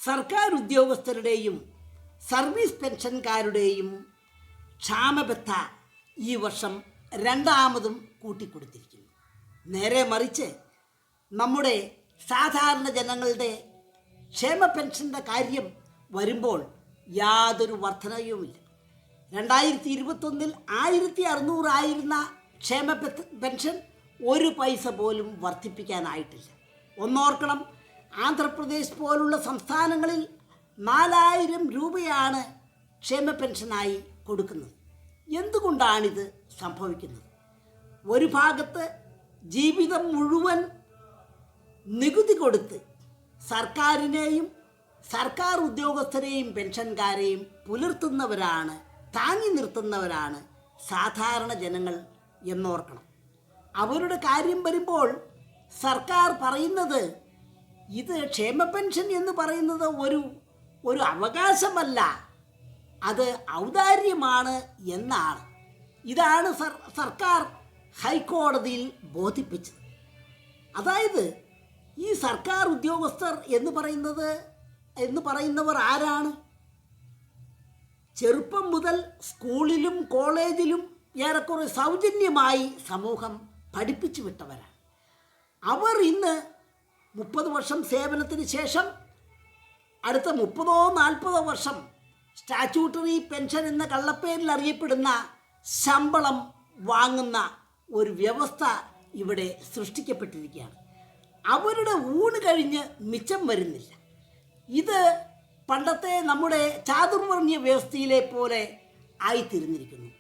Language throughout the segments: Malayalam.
സർക്കാർ ഉദ്യോഗസ്ഥരുടെയും സർവീസ് പെൻഷൻകാരുടെയും ക്ഷാമബത്ത ഈ വർഷം രണ്ടാമതും കൂട്ടിക്കൊടുത്തിരിക്കുന്നു. നേരെ മറിച്ച് നമ്മുടെ സാധാരണ ജനങ്ങളുടെ ക്ഷേമ പെൻഷൻ്റെ കാര്യം വരുമ്പോൾ യാതൊരു വർധനയുമില്ല. 2021 1600 ആയിരുന്ന ക്ഷേമ പെൻഷൻ ഒരു പൈസ പോലും വർദ്ധിപ്പിക്കാനായിട്ടില്ല. ഒന്നോർക്കണം, ആന്ധ്രാപ്രദേശ് പോലുള്ള സംസ്ഥാനങ്ങളിൽ 4000 രൂപയാണ് ക്ഷേമ പെൻഷനായി കൊടുക്കുന്നത്. എന്തുകൊണ്ടാണിത് സംഭവിക്കുന്നത്? ഒരു ഭാഗത്ത് ജീവിതം മുഴുവൻ നികുതി കൊടുത്ത് സർക്കാരിനെയും സർക്കാർ ഉദ്യോഗസ്ഥരെയും പെൻഷൻകാരെയും പുലർത്തുന്നവരാണ്, താങ്ങി നിർത്തുന്നവരാണ് സാധാരണ ജനങ്ങൾ എന്നോർക്കണം. അവരുടെ കാര്യം വരുമ്പോൾ സർക്കാർ പറയുന്നത് ഇത് ക്ഷേമ പെൻഷൻ എന്ന് പറയുന്നത് ഒരു അവകാശമല്ല, അത് ഔദാര്യമാണ് എന്നാണ്. ഇതാണ് സർക്കാർ ഹൈക്കോടതിയിൽ ബോധിപ്പിച്ചത്. അതായത് ഈ സർക്കാർ ഉദ്യോഗസ്ഥർ എന്ന് പറയുന്നവർ ആരാണ്? ചെറുപ്പം മുതൽ സ്കൂളിലും കോളേജിലും ഏറെക്കുറെ സൗജന്യമായി സമൂഹം പഠിപ്പിച്ചു വിട്ടവരാണ്. അവർ ഇന്ന് 30 വർഷം സേവനത്തിന് ശേഷം അടുത്ത 30-40 വർഷം സ്റ്റാറ്റ്യൂട്ടറി പെൻഷൻ എന്ന കള്ളപ്പേരിൽ അറിയപ്പെടുന്ന ശമ്പളം വാങ്ങുന്ന ഒരു വ്യവസ്ഥ ഇവിടെ സൃഷ്ടിക്കപ്പെട്ടിരിക്കുകയാണ്. അവരുടെ ഊണ് കഴിഞ്ഞ് മിച്ചം വരുന്നില്ല. ഇത് പണ്ടത്തെ നമ്മുടെ ചാതുർവർണ്ണയ വ്യവസ്ഥയിലെ പോലെ ആയിത്തീർന്നിരിക്കുന്നു.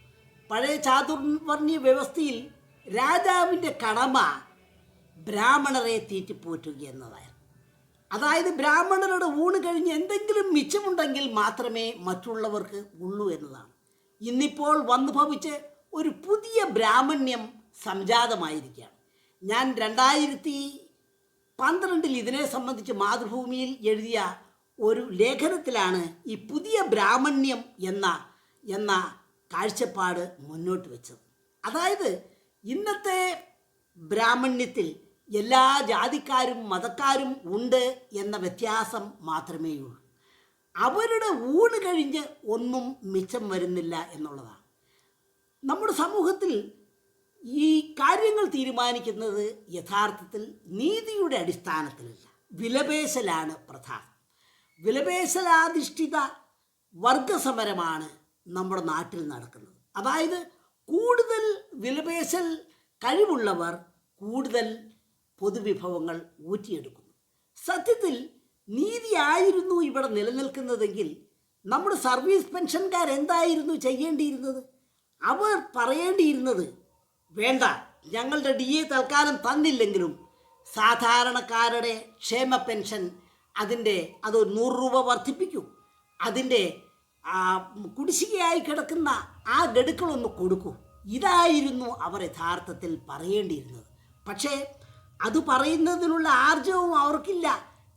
പഴയ ചാതുർവർണ്ണയ വ്യവസ്ഥയിൽ രാജാവിൻ്റെ കടമ ബ്രാഹ്മണരെ തീറ്റിപ്പോറ്റുക എന്നതായിരുന്നു. അതായത് ബ്രാഹ്മണരുടെ ഊണ് കഴിഞ്ഞ് എന്തെങ്കിലും മിച്ചമുണ്ടെങ്കിൽ മാത്രമേ മറ്റുള്ളവർക്ക് ഉള്ളൂ എന്നതാണ്. ഇന്നിപ്പോൾ വന്നു ഭവിച്ച് ഒരു പുതിയ ബ്രാഹ്മണ്യം സംജാതമായിരിക്കുകയാണ്. ഞാൻ 2012 ഇതിനെ സംബന്ധിച്ച് മാതൃഭൂമിയിൽ എഴുതിയ ഒരു ലേഖനത്തിലാണ് ഈ പുതിയ ബ്രാഹ്മണ്യം എന്ന കാഴ്ചപ്പാട് മുന്നോട്ട് വെച്ചത്. അതായത് ഇന്നത്തെ ബ്രാഹ്മണ്യത്തിൽ എല്ലാ ജാതിക്കാരും മതക്കാരും ഉണ്ട് എന്ന വ്യത്യാസം മാത്രമേ ഉള്ളൂ. അവരുടെ ഊണ് കഴിഞ്ഞ് ഒന്നും മിച്ചം വരുന്നില്ല എന്നുള്ളതാണ്. നമ്മുടെ സമൂഹത്തിൽ ഈ കാര്യങ്ങൾ തീരുമാനിക്കുന്നത് യഥാർത്ഥത്തിൽ നീതിയുടെ അടിസ്ഥാനത്തിലല്ല, വിലപേശലാണ് പ്രധാനം. വിലപേശലാധിഷ്ഠിത വർഗസമരമാണ് നമ്മുടെ നാട്ടിൽ നടക്കുന്നത്. അതായത് കൂടുതൽ വിലപേശൽ കഴിവുള്ളവർ കൂടുതൽ പൊതുവിഭവങ്ങൾ ഊറ്റിയെടുക്കുന്നു. സത്യത്തിൽ നീതിയായിരുന്നു ഇവിടെ നിലനിൽക്കുന്നതെങ്കിൽ നമ്മുടെ സർവീസ് പെൻഷൻകാർ എന്തായിരുന്നു ചെയ്യേണ്ടിയിരുന്നത്? അവർ പറയേണ്ടിയിരുന്നത്, വേണ്ട, ഞങ്ങളുടെ DA തൽക്കാലം തന്നില്ലെങ്കിലും സാധാരണക്കാരുടെ ക്ഷേമ പെൻഷൻ അത് 100 രൂപ വർദ്ധിപ്പിക്കൂ, അതിൻ്റെ കുടിശ്ശികയായി കിടക്കുന്ന ആ ഗഡുക്കളൊന്ന് കൊടുക്കൂ. ഇതായിരുന്നു അവർ യഥാർത്ഥത്തിൽ പറയേണ്ടിയിരുന്നത്. പക്ഷേ അത് പറയുന്നതിനുള്ള ആർജവവും അവർക്കില്ല.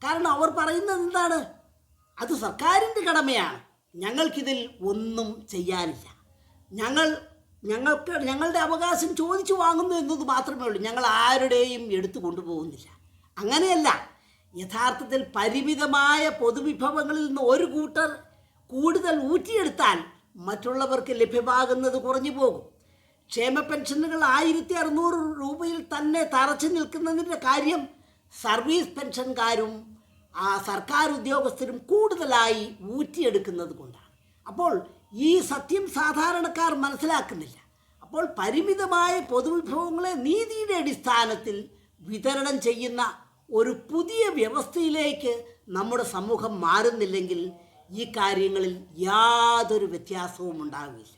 കാരണം അവർ പറയുന്നത് എന്താണ്? അത് സർക്കാരിൻ്റെ കടമയാണ്, ഞങ്ങൾക്കിതിൽ ഒന്നും ചെയ്യാനില്ല, ഞങ്ങളുടെ അവകാശം ചോദിച്ചു വാങ്ങുന്നു എന്നത് മാത്രമേ ഉള്ളൂ, ഞങ്ങൾ ആരുടെയും എടുത്തു കൊണ്ടുപോകുന്നില്ല. അങ്ങനെയല്ല, യഥാർത്ഥത്തിൽ പരിമിതമായ പൊതുവിഭവങ്ങളിൽ നിന്ന് ഒരു കൂട്ടർ കൂടുതൽ ഊറ്റിയെടുത്താൽ മറ്റുള്ളവർക്ക് ലഭ്യമാകുന്നത് കുറഞ്ഞു പോകും. ക്ഷേമ പെൻഷനുകൾ 1600 രൂപയിൽ തന്നെ തറച്ചു നിൽക്കുന്നതിൻ്റെ കാര്യം സർവീസ് പെൻഷൻകാരും സർക്കാർ ഉദ്യോഗസ്ഥരും കൂടുതലായി ഊറ്റിയെടുക്കുന്നത് കൊണ്ടാണ്. അപ്പോൾ ഈ സത്യം സാധാരണക്കാർ മനസ്സിലാക്കുന്നില്ല. അപ്പോൾ പരിമിതമായ പൊതുവിഭവങ്ങളെ നീതിയുടെ അടിസ്ഥാനത്തിൽ വിതരണം ചെയ്യുന്ന ഒരു പുതിയ വ്യവസ്ഥയിലേക്ക് നമ്മുടെ സമൂഹം മാറുന്നില്ലെങ്കിൽ ഈ കാര്യങ്ങളിൽ യാതൊരു വ്യത്യാസവും ഉണ്ടാകില്ല.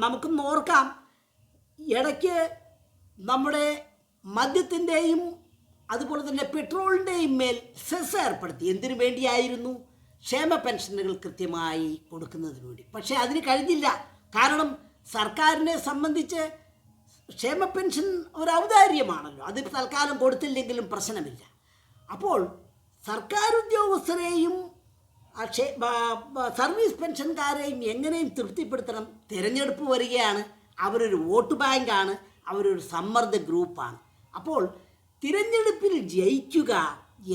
നമുക്കൊന്ന് ഓർക്കാം, ഇടയ്ക്ക് നമ്മുടെ മദ്യത്തിൻ്റെയും അതുപോലെ തന്നെ പെട്രോളിൻ്റെയും മേൽ സെസ് ഏർപ്പെടുത്തി. എന്തിനു വേണ്ടിയായിരുന്നു? ക്ഷേമ പെൻഷനുകൾ കൃത്യമായി കൊടുക്കുന്നതിന് വേണ്ടി. പക്ഷേ അതിന് കഴിഞ്ഞില്ല. കാരണം സർക്കാരിനെ സംബന്ധിച്ച് ക്ഷേമ പെൻഷൻ ഒരു ഔദാര്യമാണല്ലോ, അത് തൽക്കാലം കൊടുത്തില്ലെങ്കിലും പ്രശ്നമില്ല. അപ്പോൾ സർക്കാർ ഉദ്യോഗസ്ഥരെയും സർവീസ് പെൻഷൻകാരെയും എങ്ങനെയും തൃപ്തിപ്പെടുത്തണം? തിരഞ്ഞെടുപ്പ് വരികയാണ്, അവരൊരു വോട്ട് ബാങ്കാണ്, അവരൊരു സമ്മർദ്ദ ഗ്രൂപ്പാണ്. അപ്പോൾ തിരഞ്ഞെടുപ്പിൽ ജയിക്കുക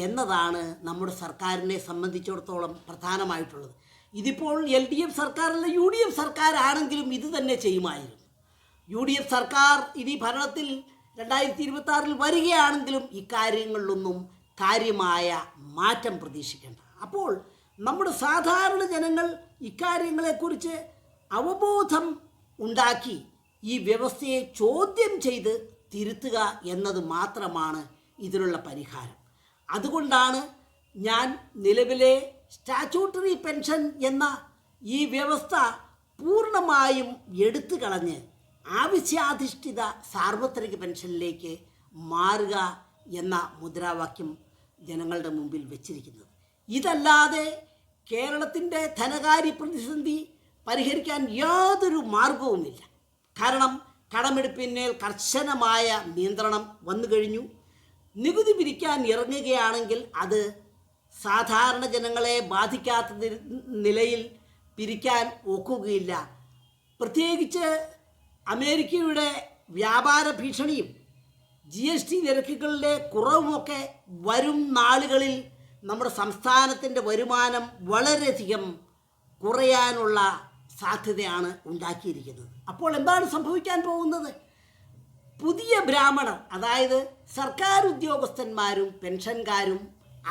എന്നതാണ് നമ്മുടെ സർക്കാരിനെ സംബന്ധിച്ചിടത്തോളം പ്രധാനമായിട്ടുള്ളത്. ഇതിപ്പോൾ LDF സർക്കാരല്ല, UDF സർക്കാരാണെങ്കിലും ഇത് തന്നെ ചെയ്യുമായിരുന്നു. UDF സർക്കാർ ഇനി ഭരണത്തിൽ 2026 വരികയാണെങ്കിലും ഇക്കാര്യങ്ങളിലൊന്നും കാര്യമായ മാറ്റം പ്രതീക്ഷിക്കേണ്ട. അപ്പോൾ നമ്മുടെ സാധാരണ ജനങ്ങൾ ഇക്കാര്യങ്ങളെക്കുറിച്ച് അവബോധം ഉണ്ടാക്കി ഈ വ്യവസ്ഥയെ ചോദ്യം ചെയ്ത് തിരുത്തുക എന്നത് മാത്രമാണ് ഇതിനുള്ള പരിഹാരം. അതുകൊണ്ടാണ് ഞാൻ നിലവിലെ സ്റ്റാറ്റ്യൂട്ടറി പെൻഷൻ എന്ന ഈ വ്യവസ്ഥ പൂർണ്ണമായും എടുത്തു കളഞ്ഞ് ആവശ്യാധിഷ്ഠിത സാർവത്രിക പെൻഷനിലേക്ക് മാറുക എന്ന മുദ്രാവാക്യം ജനങ്ങളുടെ മുമ്പിൽ വെച്ചിരിക്കുന്നത്. ഇതല്ലാതെ കേരളത്തിൻ്റെ ധനകാര്യ പ്രതിസന്ധി പരിഹരിക്കാൻ യാതൊരു മാർഗവുമില്ല. കാരണം കടമെടുപ്പിന്മേൽ കർശനമായ നിയന്ത്രണം വന്നു കഴിഞ്ഞു. നികുതി പിരിക്കാൻ ഇറങ്ങുകയാണെങ്കിൽ അത് സാധാരണ ജനങ്ങളെ ബാധിക്കാത്ത നിലയിൽ പിരിക്കാൻ ഒക്കുകയില്ല. പ്രത്യേകിച്ച് അമേരിക്കയുടെ വ്യാപാര ഭീഷണിയും GST നിരക്കുകളിലെ കുറവുമൊക്കെ വരും നാളുകളിൽ നമ്മുടെ സംസ്ഥാനത്തിൻ്റെ വരുമാനം വളരെയധികം കുറയാനുള്ള സാധ്യതയാണ് ഉണ്ടാക്കിയിരിക്കുന്നത്. അപ്പോൾ എന്താണ് സംഭവിക്കാൻ പോകുന്നത്? പുതിയ ബ്രാഹ്മണർ, അതായത് സർക്കാർ ഉദ്യോഗസ്ഥന്മാരും പെൻഷൻകാരും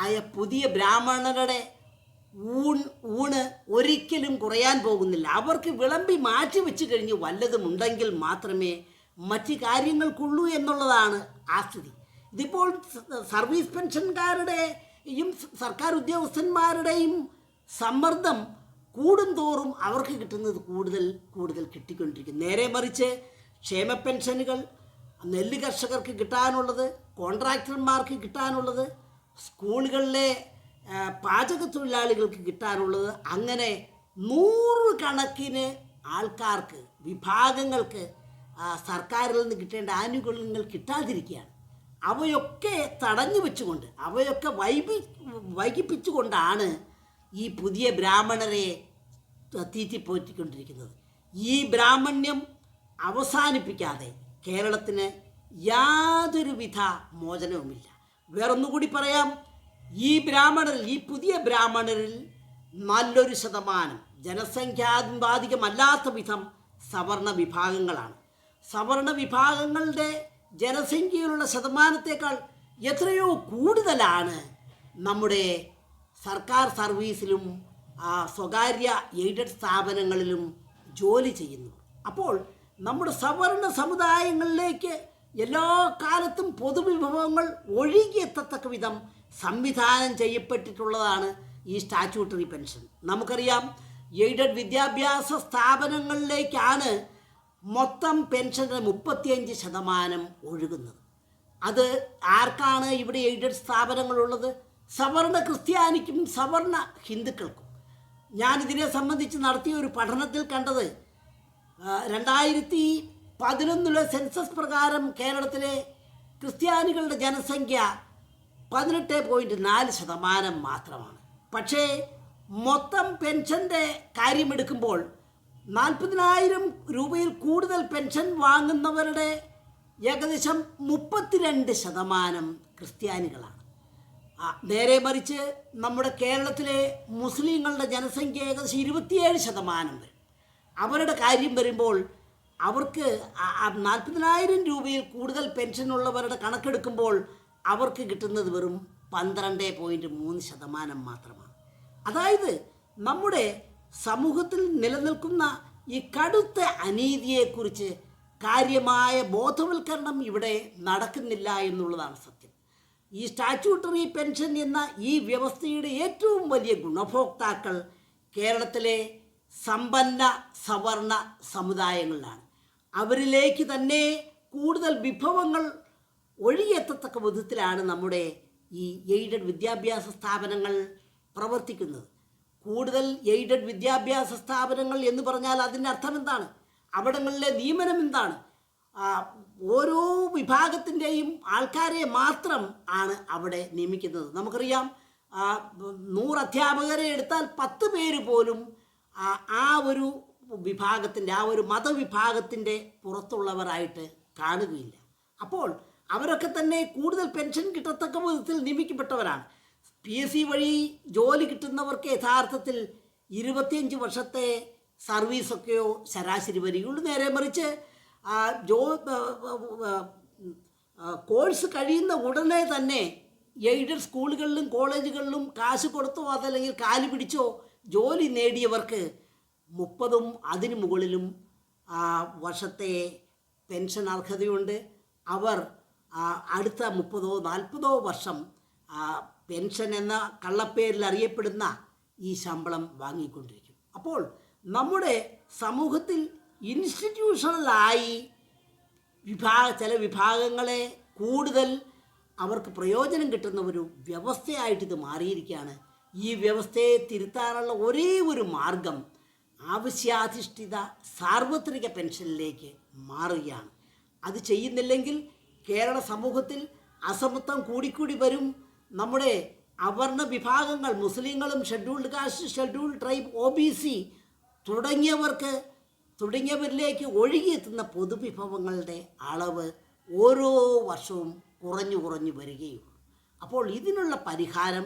ആയ പുതിയ ബ്രാഹ്മണരുടെ ഊണ് ഒരിക്കലും കുറയാൻ പോകുന്നില്ല. അവർക്ക് വിളമ്പി മാറ്റി വെച്ച് കഴിഞ്ഞ് വല്ലതുമുണ്ടെങ്കിൽ മാത്രമേ മറ്റ് കാര്യങ്ങൾക്കുള്ളൂ എന്നുള്ളതാണ് ആ സ്ഥിതി. ഇതിപ്പോൾ സർവീസ് പെൻഷൻകാരുടെയും സർക്കാർ ഉദ്യോഗസ്ഥന്മാരുടെയും സമ്മർദ്ദം കൂടുന്തോറും അവർക്ക് കിട്ടുന്നത് കൂടുതൽ കൂടുതൽ കിട്ടിക്കൊണ്ടിരിക്കും. നേരെ മറിച്ച് ക്ഷേമ പെൻഷനുകൾ, നെല്ല് കർഷകർക്ക് കിട്ടാനുള്ളത്, കോൺട്രാക്ടർമാർക്ക് കിട്ടാനുള്ളത്, സ്കൂളുകളിലെ പാചക തൊഴിലാളികൾക്ക് കിട്ടാനുള്ളത്, അങ്ങനെ 100 കണക്കിന് ആൾക്കാർക്ക്, വിഭാഗങ്ങൾക്ക് സർക്കാരിൽ നിന്ന് കിട്ടേണ്ട ആനുകൂല്യങ്ങൾ കിട്ടാതിരിക്കുകയാണ്. അവയൊക്കെ തടഞ്ഞു വെച്ചുകൊണ്ട്, അവയൊക്കെ വൈകിപ്പിച്ചുകൊണ്ടാണ് ഈ പുതിയ ബ്രാഹ്മണരെ തീറ്റിപ്പോറ്റിക്കൊണ്ടിരിക്കുന്നത്. ഈ ബ്രാഹ്മണ്യം അവസാനിപ്പിക്കാതെ കേരളത്തിന് യാതൊരുവിധ മോചനവുമില്ല. വേറൊന്നുകൂടി പറയാം, ഈ പുതിയ ബ്രാഹ്മണരിൽ നല്ലൊരു ശതമാനം ജനസംഖ്യാനുപാതികമല്ലാത്ത വിധം സവർണ വിഭാഗങ്ങളാണ്. സവർണ വിഭാഗങ്ങളുടെ ജനസംഖ്യയിലുള്ള ശതമാനത്തേക്കാൾ എത്രയോ കൂടുതലാണ് നമ്മുടെ സർക്കാർ സർവീസിലും സ്വകാര്യ എയ്ഡഡ് സ്ഥാപനങ്ങളിലും ജോലി ചെയ്യുന്നു. അപ്പോൾ നമ്മുടെ സവർണ സമുദായങ്ങളിലേക്ക് എല്ലാ കാലത്തും പൊതുവിഭവങ്ങൾ ഒഴുകിയെത്തത്തക്ക വിധം സംവിധാനം ചെയ്യപ്പെട്ടിട്ടുള്ളതാണ് ഈ സ്റ്റാറ്റ്യൂട്ടറി പെൻഷൻ. നമുക്കറിയാം, എയ്ഡഡ് വിദ്യാഭ്യാസ സ്ഥാപനങ്ങളിലേക്കാണ് മൊത്തം പെൻഷൻ്റെ 35% ഒഴുകുന്നത്. അത് ആർക്കാണ് ഇവിടെ എയ്ഡഡ് സ്ഥാപനങ്ങളുള്ളത്? സവർണ ക്രിസ്ത്യാനിക്കും സവർണ ഹിന്ദുക്കൾക്കും. ഞാനിതിനെ സംബന്ധിച്ച് നടത്തിയ ഒരു പഠനത്തിൽ കണ്ടത് 2011 സെൻസസ് പ്രകാരം കേരളത്തിലെ ക്രിസ്ത്യാനികളുടെ ജനസംഖ്യ 18.4% മാത്രമാണ്. പക്ഷേ മൊത്തം പെൻഷൻ്റെ കാര്യമെടുക്കുമ്പോൾ 40,000 രൂപയിൽ കൂടുതൽ പെൻഷൻ വാങ്ങുന്നവരുടെ ഏകദേശം 32% ക്രിസ്ത്യാനികളാണ്. നേരെ മറിച്ച് നമ്മുടെ കേരളത്തിലെ മുസ്ലിങ്ങളുടെ ജനസംഖ്യ ഏകദേശം 27% വരും. അവരുടെ കാര്യം വരുമ്പോൾ അവർക്ക് 40,000 രൂപയിൽ കൂടുതൽ പെൻഷനുള്ളവരുടെ കണക്കെടുക്കുമ്പോൾ അവർക്ക് കിട്ടുന്നത് വെറും 12.3% മാത്രമാണ്. അതായത് നമ്മുടെ സമൂഹത്തിൽ നിലനിൽക്കുന്ന ഈ കടുത്ത അനീതിയെക്കുറിച്ച് കാര്യമായ ബോധവൽക്കരണം ഇവിടെ നടക്കുന്നില്ല എന്നുള്ളതാണ് സത്യം. ഈ സ്റ്റാറ്റ്യൂട്ടറി പെൻഷൻ എന്ന ഈ വ്യവസ്ഥയുടെ ഏറ്റവും വലിയ ഗുണഭോക്താക്കൾ കേരളത്തിലെ സമ്പന്ന സവർണ സമുദായങ്ങളിലാണ്. അവരിലേക്ക് തന്നെ കൂടുതൽ വിഭവങ്ങൾ ഒഴുകിയെത്തത്തക്ക വിധത്തിലാണ് നമ്മുടെ ഈ എയ്ഡഡ് വിദ്യാഭ്യാസ സ്ഥാപനങ്ങൾ പ്രവർത്തിക്കുന്നത്. കൂടുതൽ എയ്ഡഡ് വിദ്യാഭ്യാസ സ്ഥാപനങ്ങൾ എന്ന് പറഞ്ഞാൽ അതിൻ്റെ അർത്ഥം എന്താണ്? അവിടങ്ങളിലെ നിയമനം എന്താണ്? ഓരോ വിഭാഗത്തിൻ്റെയും ആൾക്കാരെ മാത്രം ആണ് അവിടെ നിയമിക്കുന്നത്. നമുക്കറിയാം, 100 അധ്യാപകരെ എടുത്താൽ 10 പേര് പോലും ആ ഒരു വിഭാഗത്തിൻ്റെ, ആ ഒരു മതവിഭാഗത്തിൻ്റെ പുറത്തുള്ളവരായിട്ട് കാണുകയില്ല. അപ്പോൾ അവരൊക്കെ തന്നെ കൂടുതൽ പെൻഷൻ കിട്ടത്തക്ക വിധത്തിൽ നിയമിക്കപ്പെട്ടവരാണ്. PSC വഴി ജോലി കിട്ടുന്നവർക്ക് യഥാർത്ഥത്തിൽ 25 വർഷത്തെ സർവീസൊക്കെയോ ശരാശരി വരികയുള്ളൂ. നേരെ മറിച്ച് കോഴ്സ് കഴിയുന്ന ഉടനെ തന്നെ എയ്ഡഡ് സ്കൂളുകളിലും കോളേജുകളിലും കാശ് കൊടുത്തോ അതല്ലെങ്കിൽ കാല് പിടിച്ചോ ജോലി നേടിയവർക്ക് 30 അതിനു മുകളിലും വർഷത്തെ പെൻഷൻ അർഹതയുണ്ട്. അവർ അടുത്ത 30-40 വർഷം പെൻഷൻ എന്ന കള്ളപ്പേരിൽ അറിയപ്പെടുന്ന ഈ ശമ്പളം വാങ്ങിക്കൊണ്ടിരിക്കും. അപ്പോൾ നമ്മുടെ സമൂഹത്തിൽ ഇൻസ്റ്റിറ്റ്യൂഷണലായി ചില വിഭാഗങ്ങളെ കൂടുതൽ അവർക്ക് പ്രയോജനം കിട്ടുന്ന ഒരു വ്യവസ്ഥയായിട്ട് ഇത് മാറിയിരിക്കുകയാണ്. ഈ വ്യവസ്ഥയെ തിരുത്താനുള്ള ഒരേ ഒരു മാർഗം ആവശ്യാധിഷ്ഠിത സാർവത്രിക പെൻഷനിലേക്ക് മാറുകയാണ്. അത് ചെയ്യുന്നില്ലെങ്കിൽ കേരള സമൂഹത്തിൽ അസമത്വം കൂടിക്കൂടി വരും. നമ്മുടെ അവർണ വിഭാഗങ്ങൾ, മുസ്ലിങ്ങളും scheduled caste, scheduled tribe, OBC തുടങ്ങിയവരിലേക്ക് ഒഴുകിയെത്തുന്ന പൊതുവിഭവങ്ങളുടെ അളവ് ഓരോ വർഷവും കുറഞ്ഞു വരികയുള്ളൂ. അപ്പോൾ ഇതിനുള്ള പരിഹാരം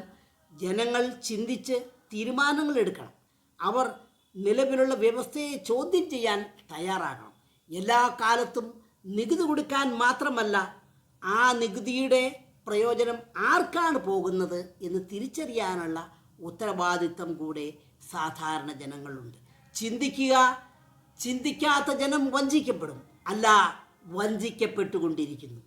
ജനങ്ങൾ ചിന്തിച്ച് തീരുമാനങ്ങൾ എടുക്കണം. അവർ നിലവിലുള്ള വ്യവസ്ഥയെ ചോദ്യം ചെയ്യാൻ തയ്യാറാകണം. എല്ലാ കാലത്തും നികുതി കൊടുക്കാൻ മാത്രമല്ല, ആ നികുതിയുടെ പ്രയോജനം ആർക്കാണ് പോകുന്നത് എന്ന് തിരിച്ചറിയാനുള്ള ഉത്തരവാദിത്തം കൂടെ സാധാരണ ജനങ്ങളുണ്ട്. ചിന്തിക്കാത്ത ജനം വഞ്ചിക്കപ്പെടും, അല്ല വഞ്ചിക്കപ്പെട്ടുകൊണ്ടിരിക്കുന്നു.